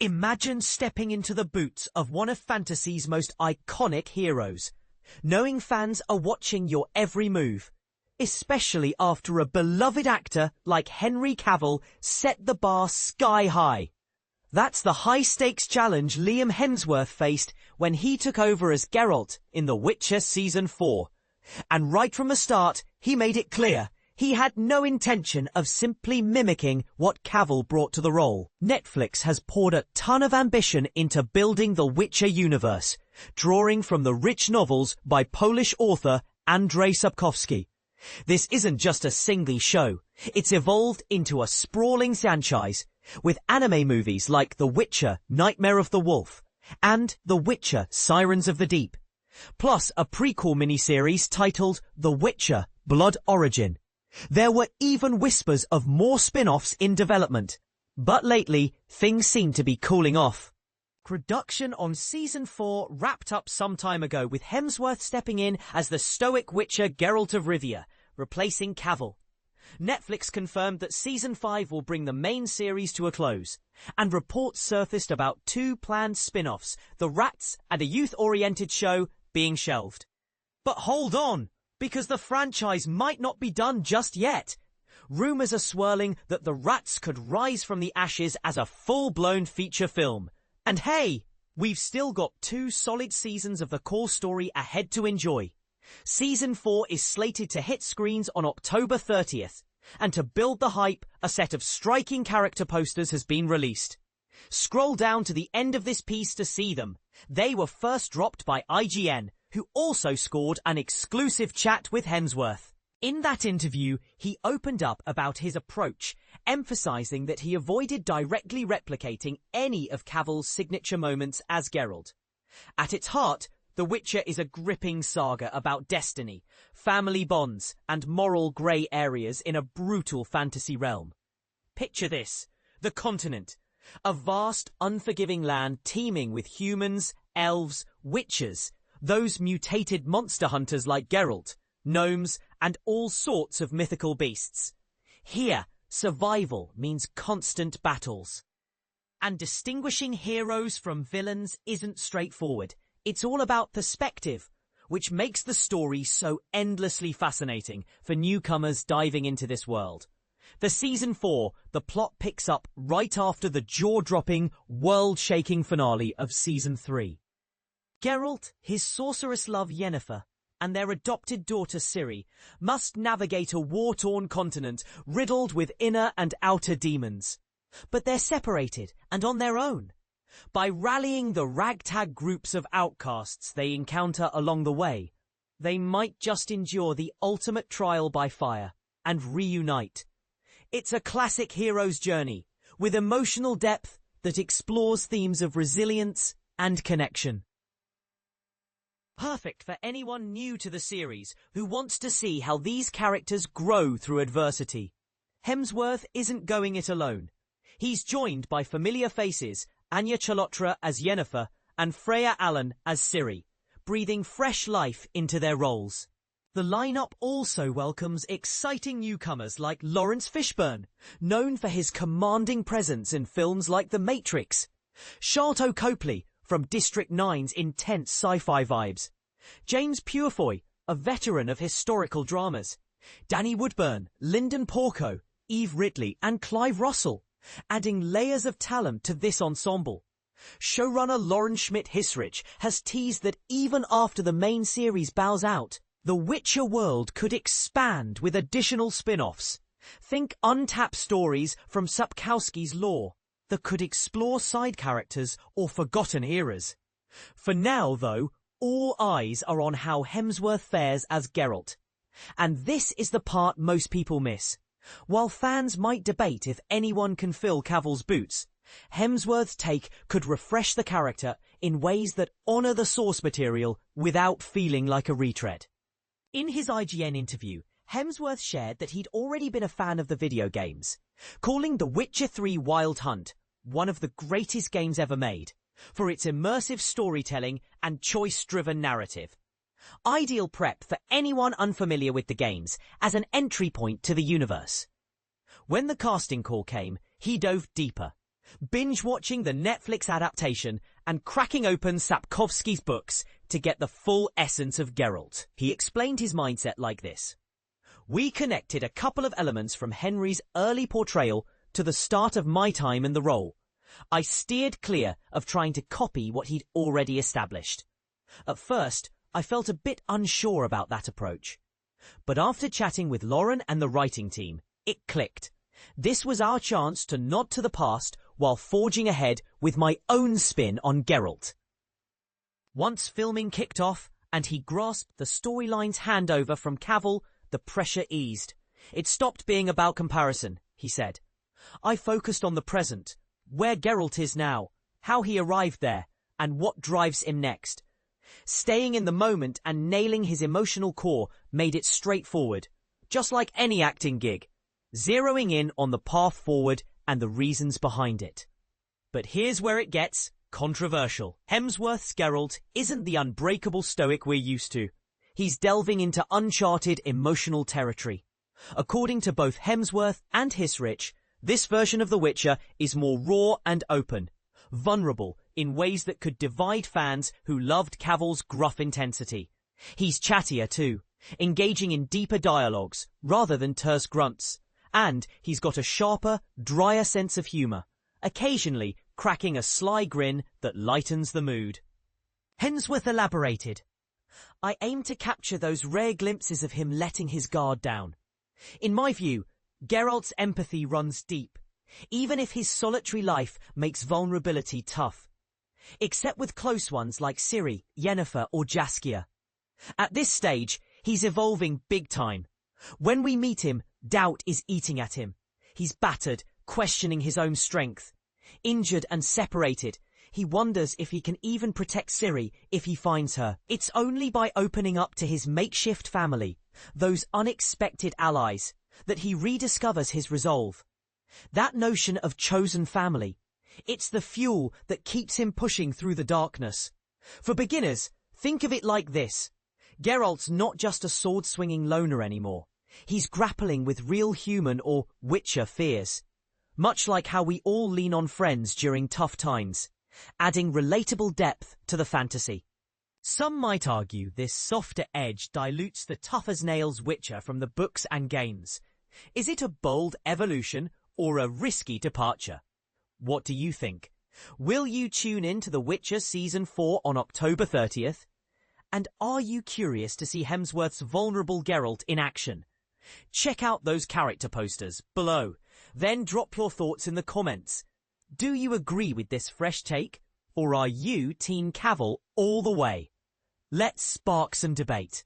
Imagine stepping into the boots of one of fantasy's most iconic heroes, knowing fans are watching your every move, especially after a beloved actor like Henry Cavill set the bar sky high. That's the high-stakes challenge Liam Hemsworth faced when he took over as Geralt in The Witcher Season 4. And right from the start, he made it clear he had no intention of simply mimicking what Cavill brought to the role. Netflix has poured a ton of ambition into building the Witcher universe, drawing from the rich novels by Polish author Andrzej Sapkowski. This isn't just a single show. It's evolved into a sprawling franchise, with anime movies like The Witcher, Nightmare of the Wolf, and The Witcher, Sirens of the Deep, plus a prequel miniseries titled The Witcher, Blood Origin. There were even whispers of more spin-offs in development, but lately things seem to be cooling off. Production on Season 4 wrapped up some time ago, with Hemsworth stepping in as the stoic Witcher Geralt of Rivia, replacing Cavill. Netflix confirmed that Season 5 will bring the main series to a close, and reports surfaced about 2 planned spin-offs, The Rats and a youth-oriented show, being shelved. But hold on, because the franchise might not be done just yet. Rumours are swirling that The Rats could rise from the ashes as a full-blown feature film. And hey, we've still got 2 solid seasons of the core story ahead to enjoy. Season 4 is slated to hit screens on October 30th, and to build the hype, a set of striking character posters has been released. Scroll down to the end of this piece to see them. They were first dropped by IGN, who also scored an exclusive chat with Hemsworth. In that interview, he opened up about his approach, emphasizing that he avoided directly replicating any of Cavill's signature moments as Geralt. At its heart, The Witcher is a gripping saga about destiny, family bonds, and moral grey areas in a brutal fantasy realm. Picture this: the continent, a vast, unforgiving land teeming with humans, elves, witchers, those mutated monster hunters like Geralt, gnomes, and all sorts of mythical beasts. Here, survival means constant battles. And distinguishing heroes from villains isn't straightforward. It's all about perspective, which makes the story so endlessly fascinating for newcomers diving into this world. For Season 4, the plot picks up right after the jaw-dropping, world-shaking finale of Season 3. Geralt, his sorceress love Yennefer, and their adopted daughter Ciri must navigate a war-torn continent riddled with inner and outer demons. But they're separated and on their own. By rallying the ragtag groups of outcasts they encounter along the way, they might just endure the ultimate trial by fire and reunite. It's a classic hero's journey, with emotional depth that explores themes of resilience and connection. Perfect for anyone new to the series who wants to see how these characters grow through adversity. Hemsworth isn't going it alone. He's joined by familiar faces, Anya Chalotra as Yennefer and Freya Allan as Ciri, breathing fresh life into their roles. The lineup also welcomes exciting newcomers like Laurence Fishburne, known for his commanding presence in films like The Matrix, Sharlto Copley from District 9's intense sci-fi vibes, James Purefoy, a veteran of historical dramas, Danny Woodburn, Lyndon Porco, Eve Ridley and Clive Russell, adding layers of talent to this ensemble. Showrunner Lauren Schmidt-Hissrich has teased that even after the main series bows out, the Witcher world could expand with additional spin-offs. Think untapped stories from Sapkowski's lore that could explore side characters or forgotten eras. For now, though, all eyes are on how Hemsworth fares as Geralt. And this is the part most people miss. While fans might debate if anyone can fill Cavill's boots, Hemsworth's take could refresh the character in ways that honour the source material without feeling like a retread. In his IGN interview, Hemsworth shared that he'd already been a fan of the video games, calling The Witcher 3 Wild Hunt one of the greatest games ever made, for its immersive storytelling and choice-driven narrative. Ideal prep for anyone unfamiliar with the games as an entry point to the universe. When the casting call came, he dove deeper, binge-watching the Netflix adaptation and cracking open Sapkowski's books to get the full essence of Geralt. He explained his mindset like this. We connected a couple of elements from Henry's early portrayal to the start of my time in the role. I steered clear of trying to copy what he'd already established. At first, I felt a bit unsure about that approach. But after chatting with Lauren and the writing team, it clicked. This was our chance to nod to the past while forging ahead with my own spin on Geralt. Once filming kicked off and he grasped the storyline's handover from Cavill, the pressure eased. It stopped being about comparison, he said. I focused on the present, where Geralt is now, how he arrived there, and what drives him next. Staying in the moment and nailing his emotional core made it straightforward, just like any acting gig, zeroing in on the path forward and the reasons behind it. But here's where it gets controversial. Hemsworth's Geralt isn't the unbreakable stoic we're used to. He's delving into uncharted emotional territory. According to both Hemsworth and Hisrich, this version of The Witcher is more raw and open, vulnerable in ways that could divide fans who loved Cavill's gruff intensity. He's chattier too, engaging in deeper dialogues rather than terse grunts. And he's got a sharper, drier sense of humour, occasionally cracking a sly grin that lightens the mood. Hemsworth elaborated. I aim to capture those rare glimpses of him letting his guard down. In my view, Geralt's empathy runs deep, even if his solitary life makes vulnerability tough. Except with close ones like Ciri, Yennefer or Jaskier. At this stage, he's evolving big time. When we meet him, doubt is eating at him. He's battered, questioning his own strength. Injured and separated, he wonders if he can even protect Ciri if he finds her. It's only by opening up to his makeshift family, those unexpected allies, that he rediscovers his resolve. That notion of chosen family, it's the fuel that keeps him pushing through the darkness. For beginners, think of it like this. Geralt's not just a sword-swinging loner anymore. He's grappling with real human or Witcher fears. Much like how we all lean on friends during tough times, adding relatable depth to the fantasy. Some might argue this softer edge dilutes the tough-as-nails Witcher from the books and games. Is it a bold evolution or a risky departure? What do you think? Will you tune in to The Witcher Season 4 on October 30th? And are you curious to see Hemsworth's vulnerable Geralt in action? Check out those character posters below, then drop your thoughts in the comments. Do you agree with this fresh take, or are you Team Cavill all the way? Let's spark some debate.